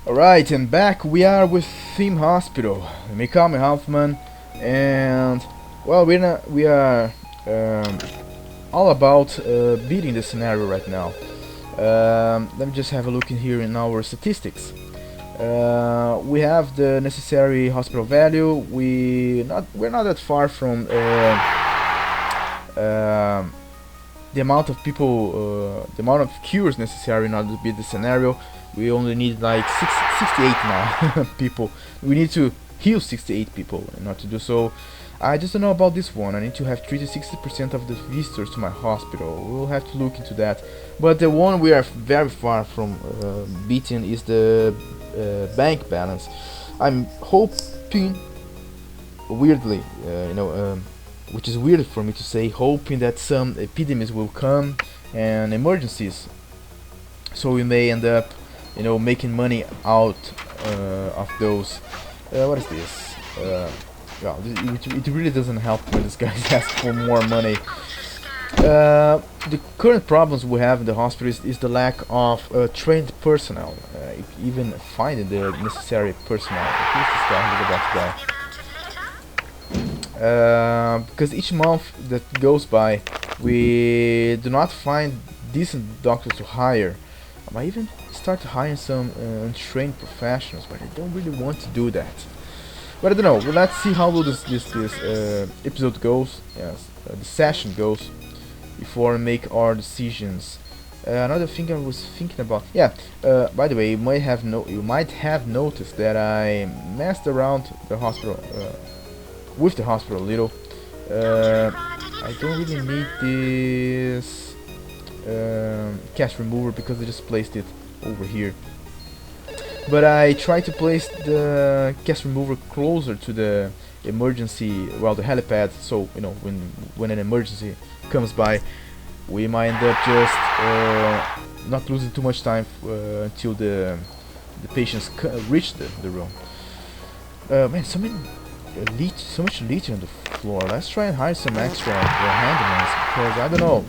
Alright, and back we are with Theme Hospital. You may call me Hauffman, and well, we are all about beating the scenario right now. Let me just have a look in here in our statistics. We have the necessary hospital value. We're not that far from the amount of people, the amount of cures necessary in order to beat the scenario. We only need like 68 now people. We need to heal 68 people in order to do so. I just don't know about this one. I need to have treated 60% of the visitors to my hospital. We'll have to look into that. But the one we are very far from beating is the bank balance. I'm hoping, weirdly, which is weird for me to say, hoping that some epidemics will come and emergencies, so we may end up, making money out of those. What is this? Well, it really doesn't help when this guy asks for more money. The current problems we have in the hospital is the lack of trained personnel, even finding the necessary personnel. Who's this guy who's about to die? Because each month that goes by, we do not find decent doctors to hire. I might even start hiring some untrained professionals, but I don't really want to do that. But I don't know. Well, let's see how this episode goes. Yes, the session goes before we make our decisions. Another thing I was thinking about. Yeah. By the way, you might have noticed that I messed around the hospital with the hospital a little. I don't really need this cash remover because I just placed it over here. But I try to place the cash remover closer to the emergency, well, the helipad, so when an emergency comes by, we might end up just not losing too much time until the patients reach the room. Man, so much leech on the floor. Let's try and hire some extra handymen, because I don't know.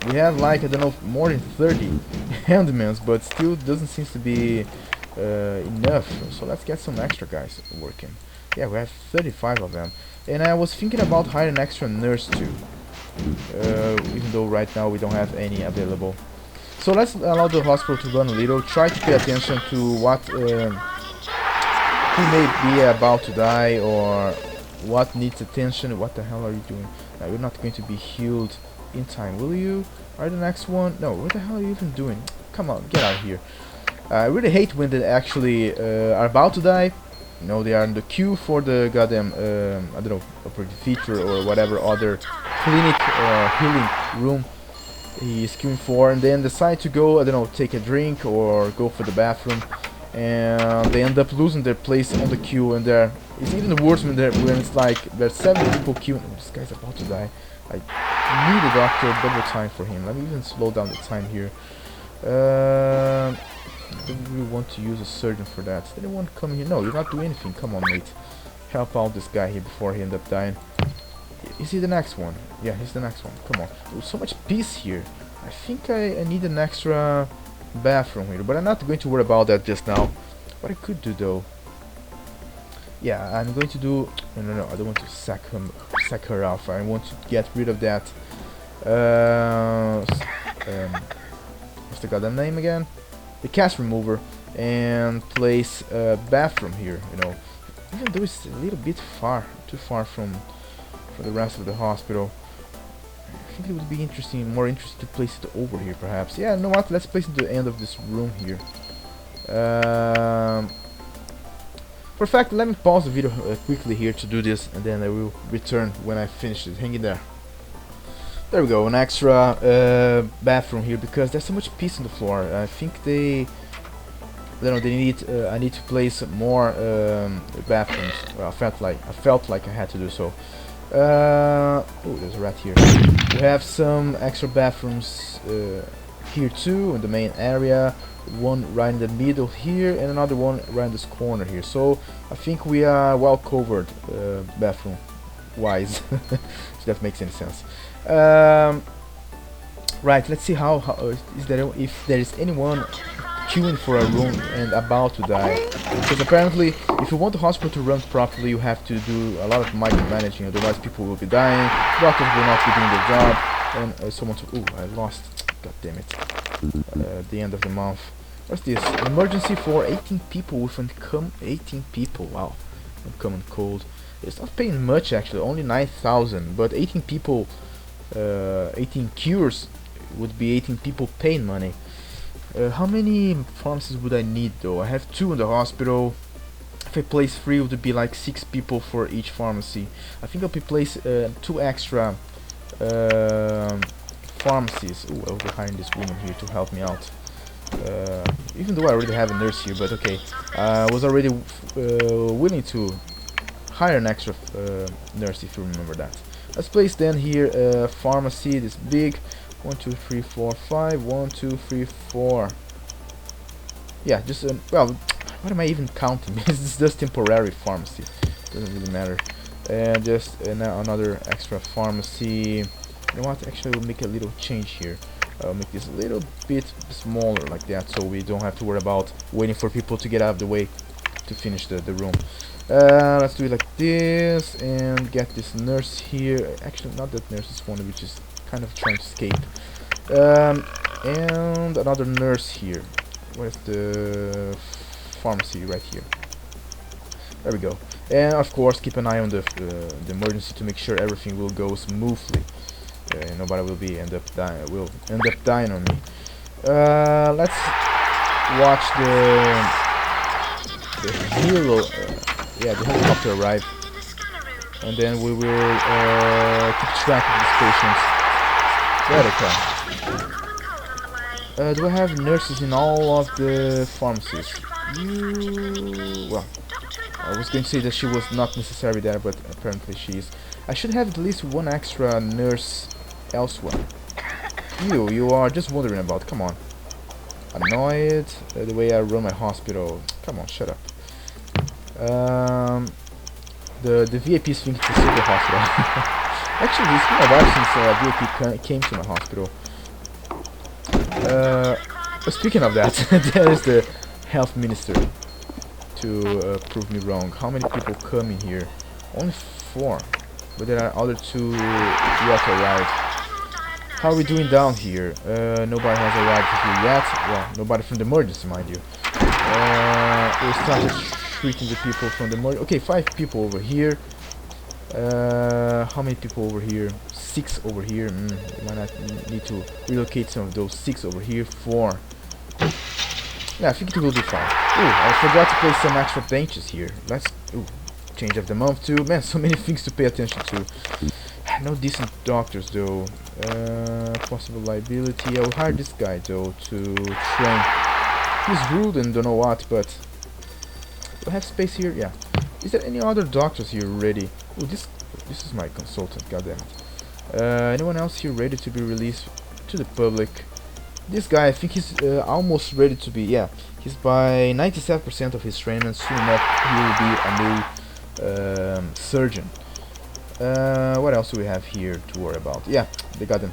We have like, I don't know, more than 30 handymen, but still doesn't seem to be enough. So let's get some extra guys working. Yeah, we have 35 of them. And I was thinking about hiring an extra nurse too, even though right now we don't have any available. So let's allow the hospital to run a little. Try to pay attention to what who may be about to die or what needs attention. What the hell are you doing? You're not going to be healed in time, will you? Are the next one? No, what the hell are you even doing? Come on, get out of here. I really hate when they actually are about to die. They are in the queue for the goddamn, I don't know, operative feature or whatever other clinic healing room he is queuing for, and then decide to go, I don't know, take a drink or go for the bathroom, and they end up losing their place on the queue, and it's even worse when it's like there's 7 people queuing. Oh, this guy's about to die. I need a doctor, double time for him. Let me even slow down the time here. I don't really want to use a surgeon for that. Did anyone come here? No, you're not doing anything. Come on, mate. Help out this guy here before he ends up dying. Is he the next one? Yeah, he's the next one. Come on. There's so much peace here. I think I need an extra bathroom here, but I'm not going to worry about that just now. What I could do though. Yeah, I'm going to do... No, I don't want to sack her off. I want to get rid of that. What's the goddamn name again? The cash remover, and place a bathroom here. Even though it's a little bit too far from the rest of the hospital. I think it would be more interesting to place it over here, perhaps. Yeah, you know what? Let's place it to the end of this room here. For fact, let me pause the video quickly here to do this, and then I will return when I finish it. Hang in there. There we go, an extra bathroom here, because there's so much peace on the floor. I think they need. I need to place more bathrooms. Well, I felt like I had to do so. Oh, there's a rat here. We have some extra bathrooms here too in the main area. One right in the middle here, and another one right in this corner here. So I think we are well covered bathroom wise. If that makes any sense. Right, let's see if there is anyone queuing for a room and about to die. Because apparently, if you want the hospital to run properly, you have to do a lot of micromanaging, otherwise people will be dying, doctors will not be doing their job, and someone to... Ooh, I lost. God damn it. The end of the month. What's this? Emergency for 18 people with income. 18 people, wow. Uncommon cold. It's not paying much actually, only 9,000, but 18 people, 18 cures would be 18 people paying money. How many pharmacies would I need though? I have 2 in the hospital. If I place 3, it would be like 6 people for each pharmacy. I think I'll place 2 extra pharmacies. Ooh, I'll be hiring this woman here to help me out. Even though I already have a nurse here, but okay. I was already willing to hire an extra nurse, if you remember that. Let's place then here pharmacy, this big. 1, 2, 3, 4, 5. 1, 2, 3, 4. Yeah, just well, what am I even counting? It's just temporary pharmacy. Doesn't really matter. And just another extra pharmacy. You know what? Actually, we'll make a little change here. I'll make this a little bit smaller like that, so we don't have to worry about waiting for people to get out of the way to finish the room. Let's do it like this and get this nurse here. Actually, not that nurse, this one which is kind of trying to escape. And another nurse here. Where's the pharmacy? Right here. There we go. And of course, keep an eye on the emergency to make sure everything will go smoothly. Nobody will end up dying on me. Let's watch the helicopter arrive, and then we will keep track of these patients. There they come. Do I have nurses in all of the pharmacies? Well, I was going to say that she was not necessarily there, but apparently she is. I should have at least 1 extra nurse elsewhere. You are just wondering about. Come on. Annoyed the way I run my hospital. Come on, shut up. The VIPs think it's a super hospital. Actually, it's been a while since VIP came to my hospital. Speaking of that, there is the health minister to prove me wrong. How many people come in here? Only 4, but there are other 2 yet arrived. How are we doing down here? Nobody has arrived here yet. Well, nobody from the emergency, mind you. We started treating the people from the emergency. Okay, 5 people over here. How many people over here? 6 over here. Might not need to relocate some of those 6 over here. 4. Yeah, I think it will be fine. Ooh, I forgot to place some extra benches here. Let's... Ooh, change of the month too. Man, so many things to pay attention to. No decent doctors though. Possible liability. I'll hire this guy though to train. He's rude and don't know what, but... Do I have space here? Yeah. Is there any other doctors here ready? Oh, this is my consultant, goddammit. Anyone else here ready to be released to the public? This guy, I think he's almost ready to be, yeah. He's by 97% of his training, and soon enough he will be a new surgeon. What else do we have here to worry about? Yeah, they got them.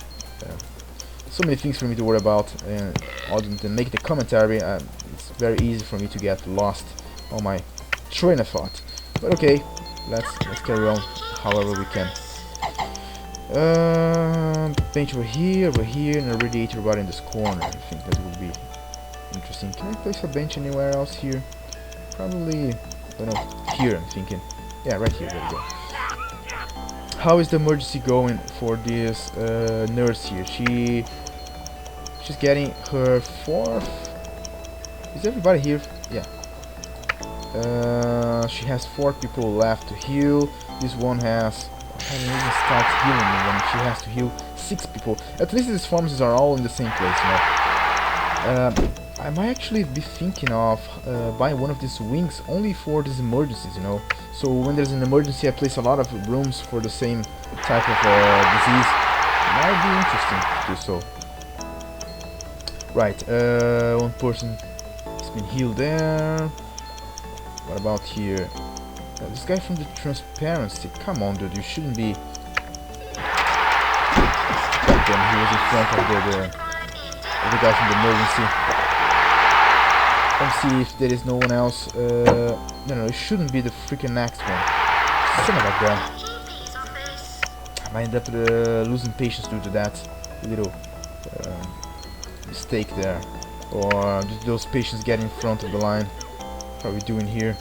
So many things for me to worry about, and other than make the commentary, it's very easy for me to get lost on my train of thought. But okay, let's carry on however we can. Bench over here, and a radiator right in this corner. I think that would be interesting. Can I place a bench anywhere else here? Probably, I don't know, here I'm thinking. Yeah, right here, there we go. How is the emergency going for this nurse here? She's getting her 4th. Is everybody here? Yeah. She has 4 people left to heal. This one has... I haven't even started healing when she has to heal 6 people. At least these pharmacies are all in the same place, you know. I might actually be thinking of buying one of these wings only for these emergencies, you know. So when there's an emergency, I place a lot of rooms for the same type of disease. It might be interesting to do so. Right, 1 person has been healed there. What about here? This guy from the transparency. Come on, dude, you shouldn't be. Back then, he was in front of the guy from the emergency. see if there is no one else. No, it shouldn't be the freaking next one. Son of a gun. I might end up losing patience due to that little mistake there. Or those patients get in front of the line. How are we doing here?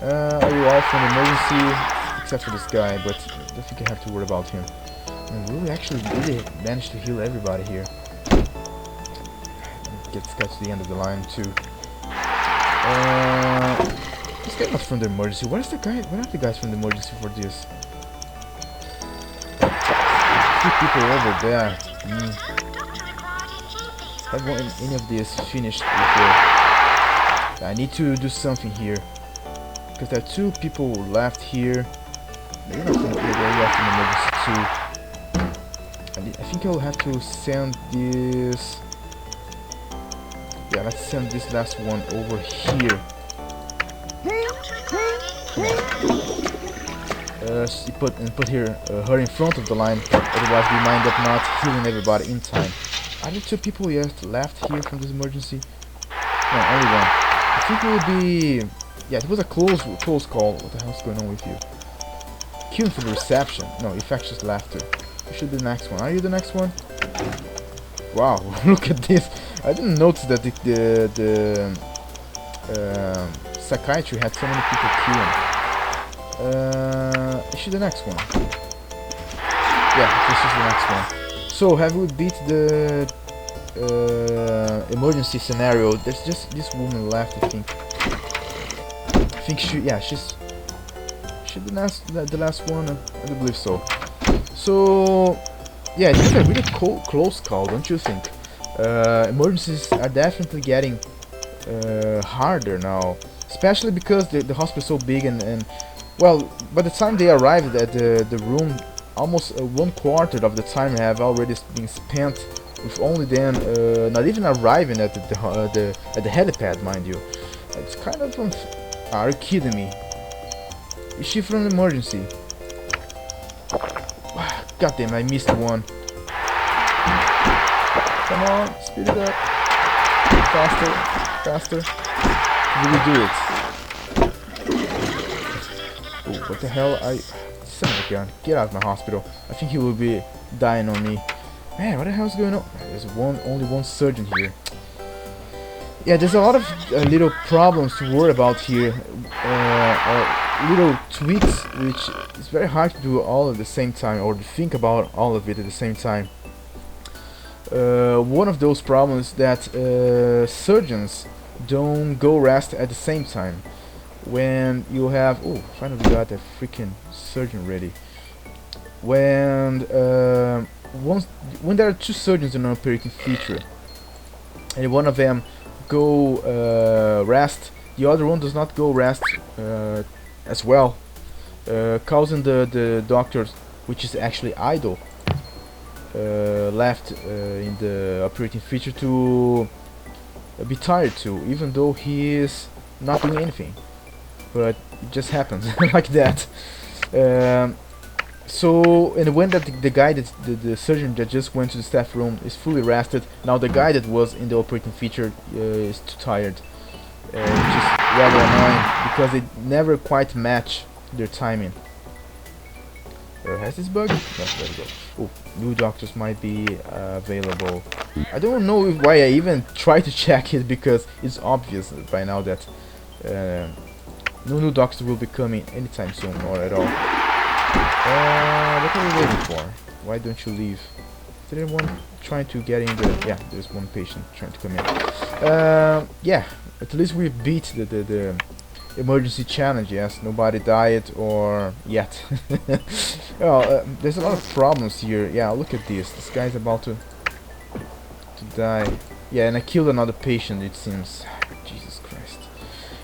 Are you all from emergency? Except for this guy, but I don't think I have to worry about him. And will we actually really manage to heal everybody here? Get this guy to the end of the line too. This guy not from the emergency. Where's the guy? Where are the guys from the emergency for this? 3 people over there. Have any of this finished before? I need to do something here because there are 2 people left here. They're not from, they're left in emergency too. I think I'll have to send this. Yeah, let's send this last one over here. Put her in front of the line. Otherwise, we might end up not healing everybody in time. Are there 2 people yet left here from this emergency? No, only one. I think it will be. Yeah, it was a close call. What the hell's going on with you? Queuing for the reception. No, infectious laughter. You should be the next one. Are you the next one? Wow, look at this. I didn't notice that the psychiatry had so many people queuing. Is she the next one? Yeah, this is the next one. So, have we beat the emergency scenario? There's just this woman left, I think. I think she's the last one. I do believe so. So, yeah, it was a really close call, don't you think? Emergencies are definitely getting harder now, especially because the hospital is so big and well, by the time they arrived at the room, almost 1/4 of the time have already been spent with only them not even arriving at the helipad, mind you. It's kind of are you kidding me? Is she from emergency? God damn, I missed one. Come on, speed it up. Faster, faster. Will we do it? Oh, what the hell? Son of a gun. Get out of my hospital. I think he will be dying on me. Man, what the hell's going on? There's only one surgeon here. Yeah, there's a lot of little problems to worry about here. Little tweaks, which is very hard to do all at the same time, or to think about all of it at the same time. One of those problems is that surgeons don't go rest at the same time. When you have, oh, finally got a freaking surgeon ready. When there are 2 surgeons in an operating theater, and one of them go rest, the other one does not go rest as well, causing the doctor, which is actually idle, left in the operating theater to be tired too, even though he is not doing anything. But it just happens like that. So, and when the guy the surgeon that just went to the staff room is fully rested, now the guy that was in the operating theater is too tired, which is rather annoying because they never quite match their timing. Has this bug? No, there we go. Oh, new doctors might be available. I don't know why I even try to check it, because it's obvious by now that no new doctors will be coming anytime soon, or at all. What are we waiting for? Why don't you leave? Is there anyone trying to get in there? Yeah, there's one patient trying to come in. Yeah, at least we beat the emergency challenge. Yes, nobody died or yet. Well, there's a lot of problems here. Yeah, look at this. This guy's about to die. Yeah, and I killed another patient, it seems. Jesus Christ.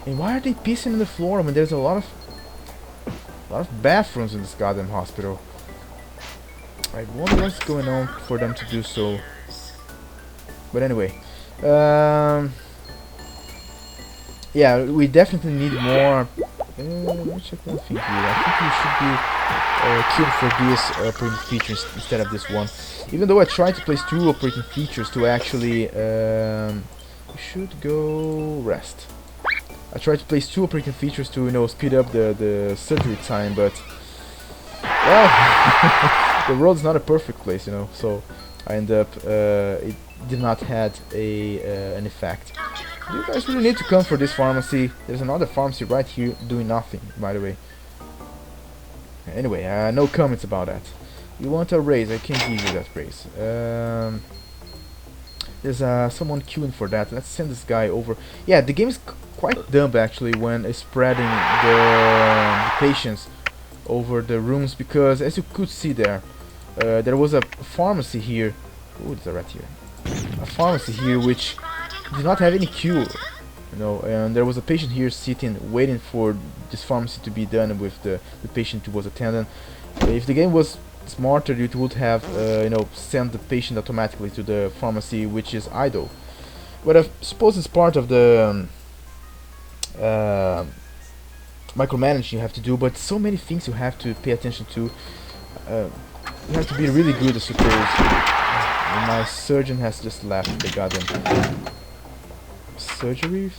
And why are they pissing on the floor? I mean, there's a lot of bathrooms in this goddamn hospital. I wonder what's going on for them to do so. But anyway, yeah, we definitely need more. Let me check one thing here. I think we should be killed for this operating features instead of this one. Even though I tried to place 2 operating features to actually we should go rest. I tried to place 2 operating features to, you know, speed up the surgery time, but well, the world is not a perfect place, you know. So I end up it did not had an effect. You guys really need to come for this pharmacy. There's another pharmacy right here doing nothing, by the way. Anyway, no comments about that. You want a raise? I can't give you that raise. There's someone queuing for that. Let's send this guy over. Yeah, the game is quite dumb actually when spreading the patients over the rooms, because as you could see there, there was a pharmacy here. Oh, there's a rat here. A pharmacy here which did not have any queue, you know, and there was a patient here sitting waiting for this pharmacy to be done with the patient who was attending. If the game was smarter, it would have you know, sent the patient automatically to the pharmacy which is idle. But I suppose it's part of the micromanaging you have to do, but so many things you have to pay attention to. You have to be really good, I suppose. My surgeon has just left the goddamn surgery.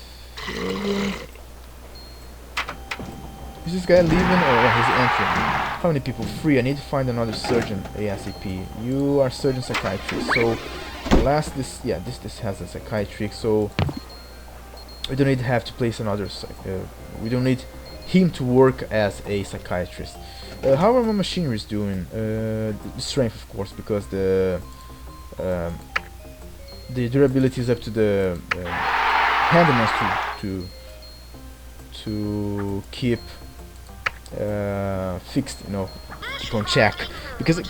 Is this guy leaving? Oh yeah, he's entering. How many people? 3. I need to find another surgeon ASAP. You are surgeon psychiatrist. So last this, yeah, this has a psychiatric. So we don't need to have to place another. We don't need him to work as a psychiatrist. How are my machineries doing? The strength, of course, because the durability is up to the handlers to keep fixed, you know, keep on check. Because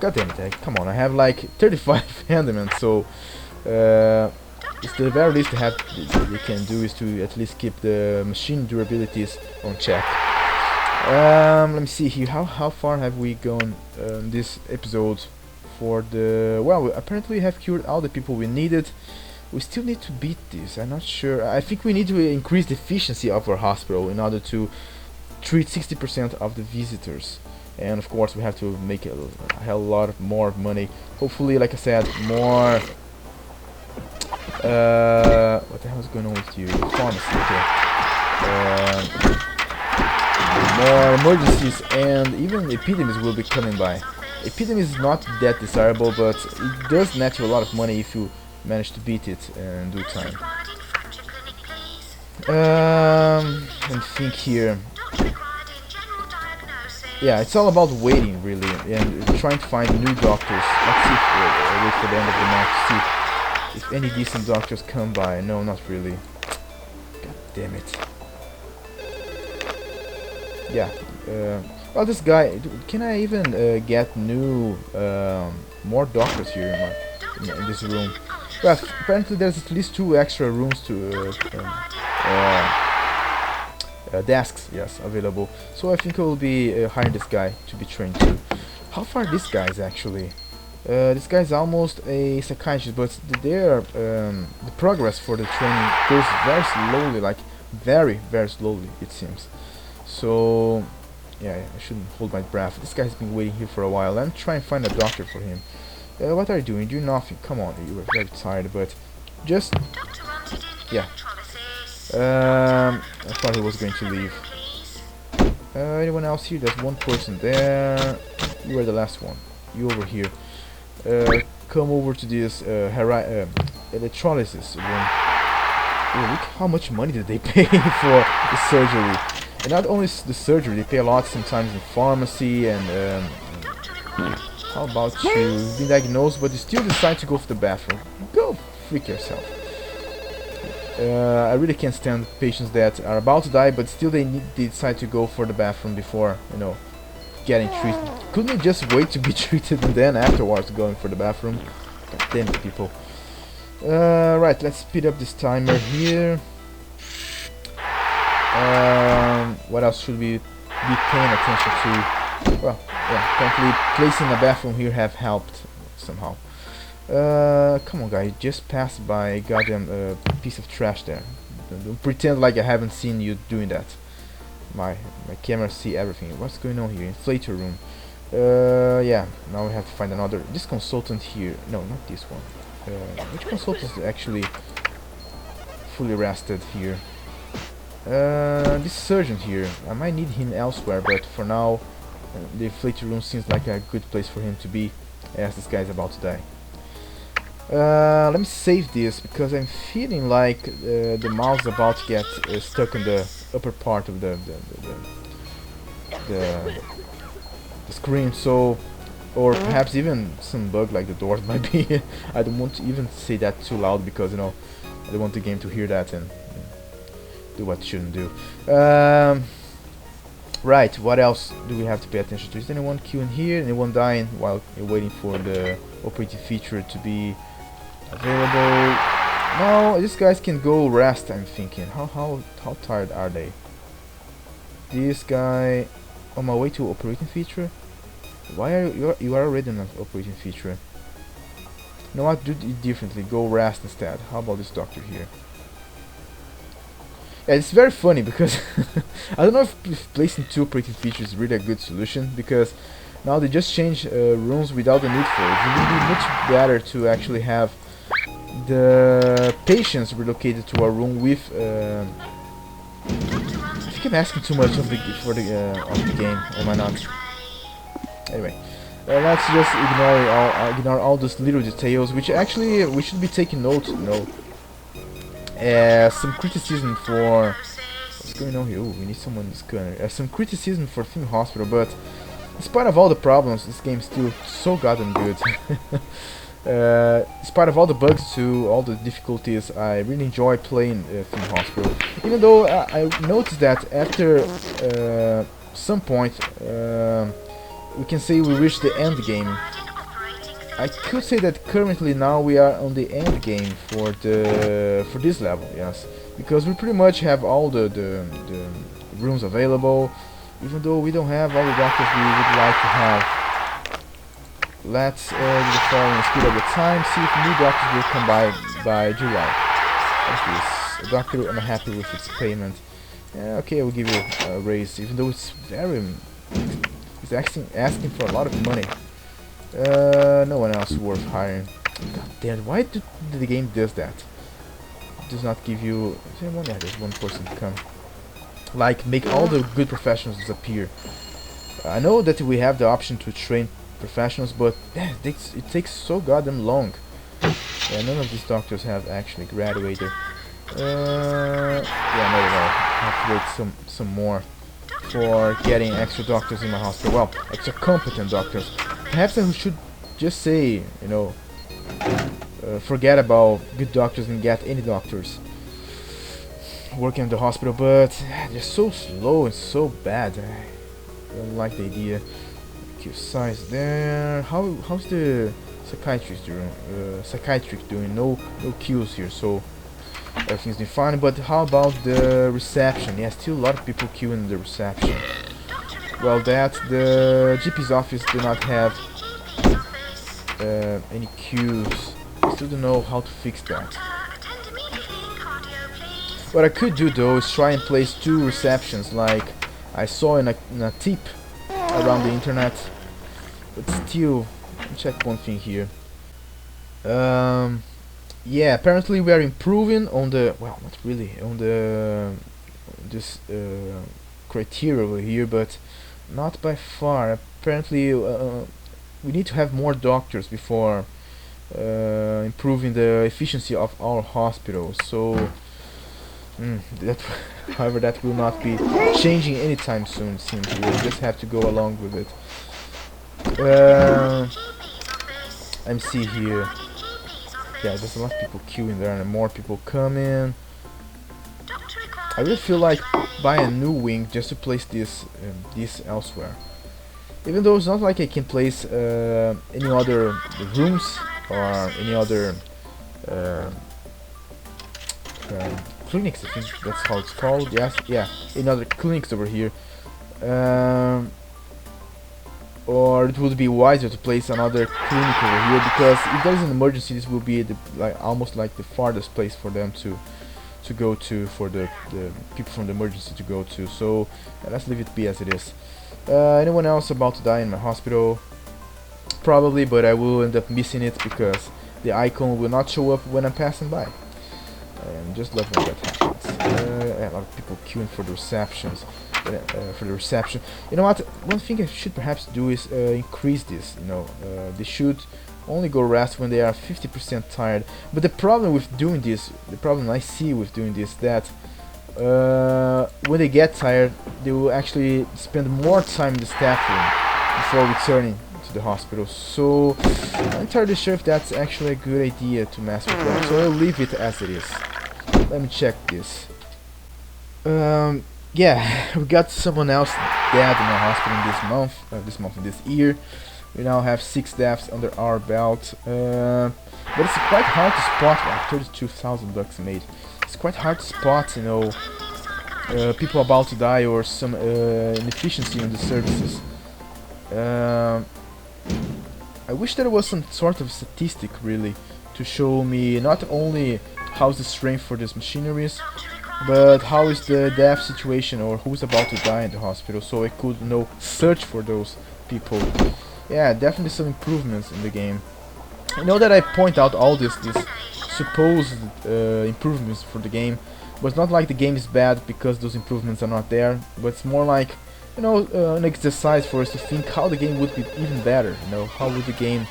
goddamn it, come on, I have like 35 handlements, so it's the very least they can do is to at least keep the machine durabilities on check. Let me see here. How far have we gone this episode? For the, well, we apparently have cured all the people we needed. We still need to beat this. I'm not sure. I think we need to increase the efficiency of our hospital in order to treat 60% of the visitors. And of course, we have to make a hell lot more money. Hopefully, like I said, more. What the hell is going on with you? Pharmacy. Okay. More emergencies and even epidemics will be coming by. Epidemic is not that desirable, but it does net you a lot of money if you manage to beat it in due time. And think here. Yeah, it's all about waiting really, and trying to find new doctors. Let's see if wait for the end of the match to see if any decent doctors come by. No, not really. God damn it. Yeah. Well, this guy, can I even get new, more doctors here in this room? Well, apparently there's at least 2 extra rooms to, desks, yes, available. So I think I will be hiring this guy to be trained too. How far this guy is actually? This guy is almost a psychiatrist, but the progress for the training goes very slowly, like very, very slowly, it seems. So yeah, I shouldn't hold my breath. This guy's been waiting here for a while. Let me try and find a doctor for him. What are you doing? Do nothing. Come on, you were very tired, but just yeah. I thought he was going to leave. Anyone else here? There's one person there. You are the last one. You over here. Come over to this electrolysis room. Oh, look how much money did they pay for the surgery. And not only the surgery, they pay a lot sometimes in pharmacy and how about you? You've been diagnosed, but you still decide to go for the bathroom. Go freak yourself. I really can't stand patients that are about to die, but still they decide to go for the bathroom before, you know, getting treated. Couldn't they just wait to be treated and then afterwards going for the bathroom? God damn it, people. Right, let's speed up this timer here. What else should we be paying attention to? Well, yeah, apparently placing a bathroom here have helped somehow. Come on, guys, just pass by a goddamn piece of trash there. Don't pretend like I haven't seen you doing that. My camera see everything. What's going on here? Inflator room. Yeah, now we have to find another. This consultant here. No, not this one. Which consultant actually fully rested here. This surgeon here, I might need him elsewhere, but for now the inflated room seems like a good place for him to be, as this guy is about to die. Let me save this because I'm feeling like the mouse is about to get stuck in the upper part of the screen, so, or perhaps even some bug like the doors might be. I don't want to even say that too loud because, you know, I don't want the game to hear that and do what it shouldn't do. Right, what else do we have to pay attention to? Is anyone queuing here? Anyone dying while you're waiting for the operating feature to be available? No, these guys can go rest, I'm thinking. How tired are they? This guy on my way to operating feature? Why are you are already on an operating feature? You know what, do it differently, go rest instead. How about this doctor here? Yeah, it's very funny because I don't know if placing 2 operating features is really a good solution, because now they just change rooms without the need for it. It would be much better to actually have the patients relocated to a room with. I think I'm asking too much of the game. Am I not? Anyway, let's just ignore all those little details, which actually we should be taking note. You know. Some criticism for what's going on here. Ooh, we need someone in this corner. Some criticism for Theme Hospital, but in spite of all the problems, this game's still so goddamn good. In spite of all the bugs too, all the difficulties, I really enjoy playing Theme Hospital. Even though I noticed that after some point, we can say we reached the end game. I could say that currently now we are on the end game for this level, yes, because we pretty much have all the rooms available, even though we don't have all the doctors we would like to have. Let's do the following: speed up the time, see if new doctors will come by July. What's this? A doctor unhappy with its payment. Yeah, okay, I will give you a raise, even though it's asking for a lot of money. No one else worth hiring. God damn, why did the game does that? It does not give you... Yeah, there's one person to come. Like, make all the good professionals disappear. I know that we have the option to train professionals, but yeah, it takes so goddamn long. Yeah, none of these doctors have actually graduated. Yeah, not at all. I have to wait some more for getting extra doctors in my hospital. Well, extra competent doctors. Perhaps I should just say, you know, forget about good doctors and get any doctors working in the hospital, but they're so slow and so bad. I don't like the idea. Queue size there. How's the psychiatrist doing? No queues here, so everything's been fine. But how about the reception? Yeah, still a lot of people queuing in the reception. Well, the GP's office do not have any queues. I still don't know how to fix that. What I could do though is try and place 2 receptions like I saw in a tip around the internet. But still, let me check one thing here. Yeah, apparently we are improving on the, well, not really on this criteria over here, but not by far. Apparently we need to have more doctors before improving the efficiency of our hospital. So however, that will not be changing anytime soon, it seems. We'll just have to go along with it. Let me see here. Yeah, there's a lot of people queuing there and more people coming. I really feel like buying a new wing just to place this elsewhere. Even though it's not like I can place any other rooms or any other clinics, I think that's how it's called. Yes, yeah, any other clinics over here. Or it would be wiser to place another clinic over here, because if there is an emergency, this will be almost like the farthest place for them to go to, for the people from the emergency to go to. So let's leave it be as it is. Anyone else about to die in my hospital? Probably, but I will end up missing it because the icon will not show up when I'm passing by. And just love when that happens. Yeah, a lot of people queuing for the receptions. For the reception. You know what? One thing I should perhaps do is increase this. You know, they should only go rest when they are 50% tired. But the problem with doing this, the problem I see with doing this, that when they get tired, they will actually spend more time in the staff room before returning to the hospital. So I'm not entirely sure if that's actually a good idea to mess with them. So I'll leave it as it is. Let me check this. Yeah, we got someone else dead in our hospital in this year. We now have 6 deaths under our belt. But it's quite hard to spot. Wow, 32,000 bucks made. It's quite hard to spot, you know, people about to die or some inefficiency in the services. I wish there was some sort of statistic, really, to show me not only how's the strength for these machineries, but how is the death situation or who's about to die in the hospital, so I could, you know, search for those people. Yeah, definitely some improvements in the game. I know that I point out all these supposed improvements for the game, but it's not like the game is bad because those improvements are not there, but it's more like, you know, an exercise for us to think how the game would be even better. You know, how would the game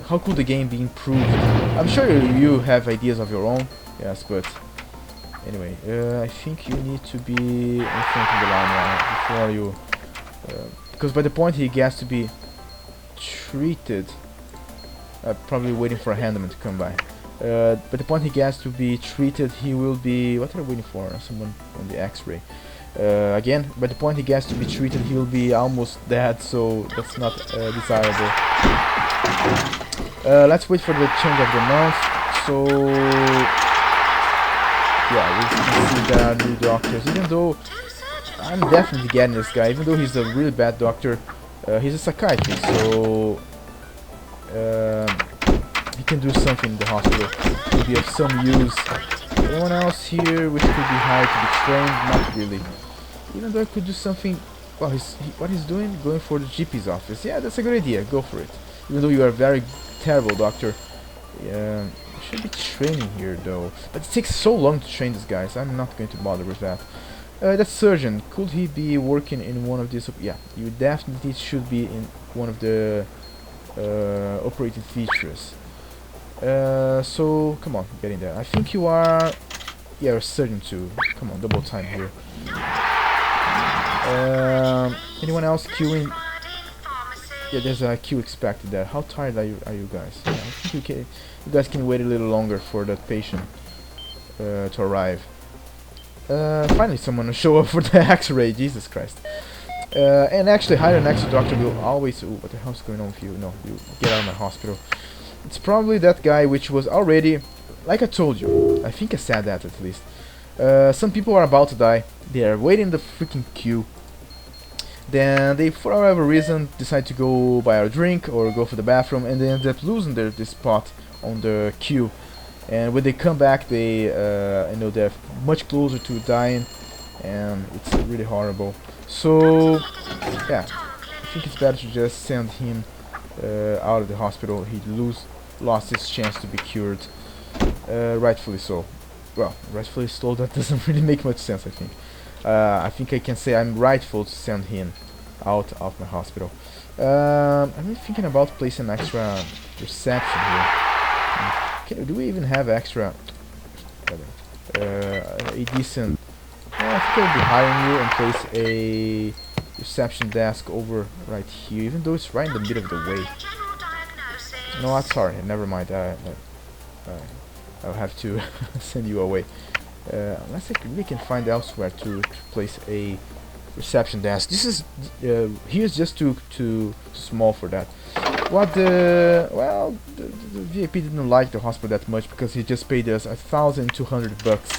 how could the game be improved? I'm sure you have ideas of your own, yes, but anyway, I think you need to be in front of the line now before you, because by the point he gets to be treated, probably waiting for a handyman to come by. By the point he gets to be treated, he will be, what are you waiting for? Someone on the X-ray. Again, by the point he gets to be treated, he will be almost dead, so that's not desirable. Let's wait for the change of the month. So yeah, we can see there are new doctors, even though I'm definitely getting this guy, even though he's a really bad doctor. He's a psychiatrist, so he can do something in the hospital. Could be of some use. Anyone else here which could be hired to be trained? Not really. Even though I could do something. Well, what he's doing? Going for the GP's office. Yeah, that's a good idea. Go for it. Even though you are a very terrible doctor. Yeah, you should be training here though. But it takes so long to train these guys. I'm not going to bother with that. That surgeon, could he be working in one of these? Yeah, you definitely should be in one of the operating features. So come on, get in there. I think you are, yeah, a surgeon too. Come on, double time here. Anyone else queuing? Yeah, there's a queue expected there. How tired are you guys? Yeah, I think you guys can wait a little longer for that patient to arrive. Finally someone will show up for the X-ray, Jesus Christ. And actually hire an X-ray doctor will always... Ooh, what the hell's going on with you? No, you get out of my hospital. It's probably that guy which was already... Like I told you, I think I said that at least. Some people are about to die. They are waiting in the freaking queue. Then they, for whatever reason, decide to go buy a drink or go for the bathroom, and they end up losing their spot on the queue. And when they come back, they, you know, they're much closer to dying, and it's really horrible. So, yeah, I think it's better to just send him out of the hospital. He lost his chance to be cured, rightfully so. Well, rightfully so, that doesn't really make much sense, I think. I think I can say I'm rightful to send him out of my hospital. I'm thinking about placing an extra reception here. Do we even have extra? A decent... I think I'll be hiring you and place a reception desk over right here, even though it's right in the middle of the way. No, I'm sorry, never mind. I'll have to send you away. Unless I really can find elsewhere to place a reception desk. This is here's just too small for that. What the... Well, the VIP didn't like the hospital that much because he just paid us 1,200 bucks.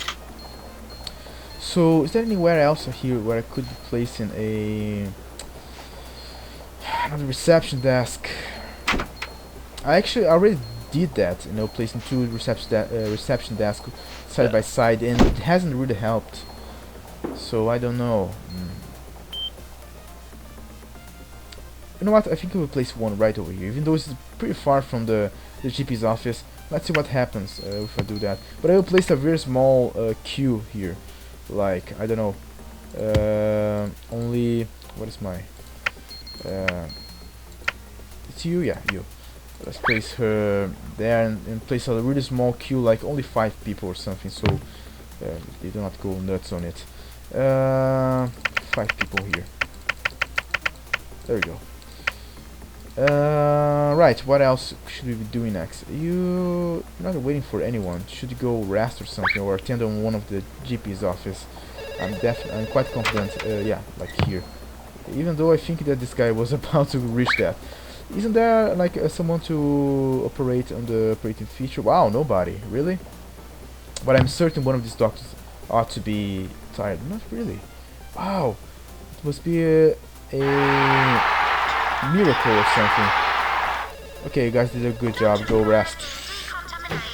So, is there anywhere else here where I could be placing another reception desk? I actually already did that, you know, placing two reception desks side by side, and it hasn't really helped. So I don't know. You know what? I think I will place one right over here, even though it's pretty far from the GP's office. Let's see what happens if I do that. But I will place a very small queue here, like I don't know, only what is my it's you, yeah, you. Let's place her there and place a really small queue, like only 5 people or something, so they do not go nuts on it. 5 people here. There we go. Right, what else should we be doing next? You're not waiting for anyone. Should you go rest or something, or attend on one of the GP's office? I'm quite confident, yeah, like here. Even though I think that this guy was about to reach that. Isn't there like someone to operate on the operating feature? Wow, nobody, really? But I'm certain one of these doctors ought to be tired. Not really. Wow, it must be a miracle or something. Okay, you guys did a good job. Go rest.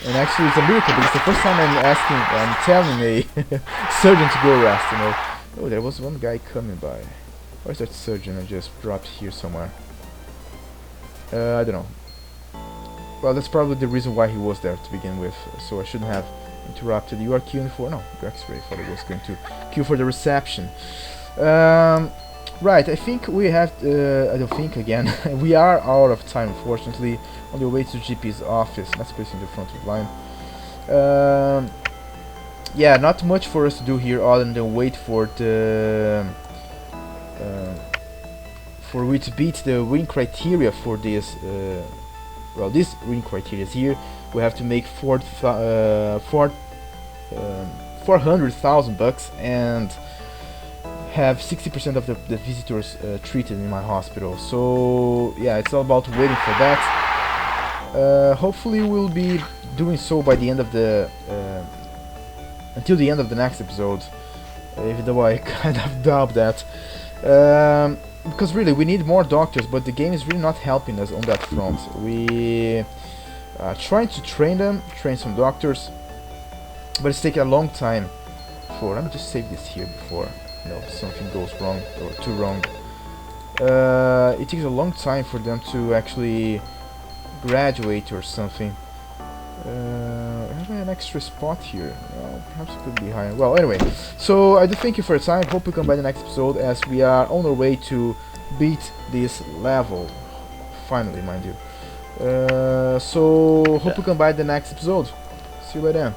And actually, it's a miracle because the first time I'm telling a surgeon to go rest. You know. Oh, there was one guy coming by. Where's that surgeon? I just dropped here somewhere. I don't know. Well, that's probably the reason why he was there to begin with. So I shouldn't have interrupted. You are queuing for no X-ray. I thought I was going to queue for the reception. Right, I think we have, I don't think again, we are out of time unfortunately, on the way to GP's office. Let's place in the front of the line. Yeah, not much for us to do here other than wait for the, for we to beat the win criteria for this, well, this win criteria is here. We have to make 400,000 bucks and have 60% of the visitors treated in my hospital. So yeah, it's all about waiting for that. Hopefully we'll be doing so by the end of the until the end of the next episode, even though I kind of doubt that, because really we need more doctors, but the game is really not helping us on that front. We trying to train some doctors, but it's taking a long time for, let me just save this here before something goes wrong or too wrong. It takes a long time for them to actually graduate or something. Have I an extra spot here? Well, perhaps it could be higher. Well, anyway, so I do thank you for your time. Hope you come by the next episode, as we are on our way to beat this level. Finally, mind you. So hope you come by the next episode. See you by then.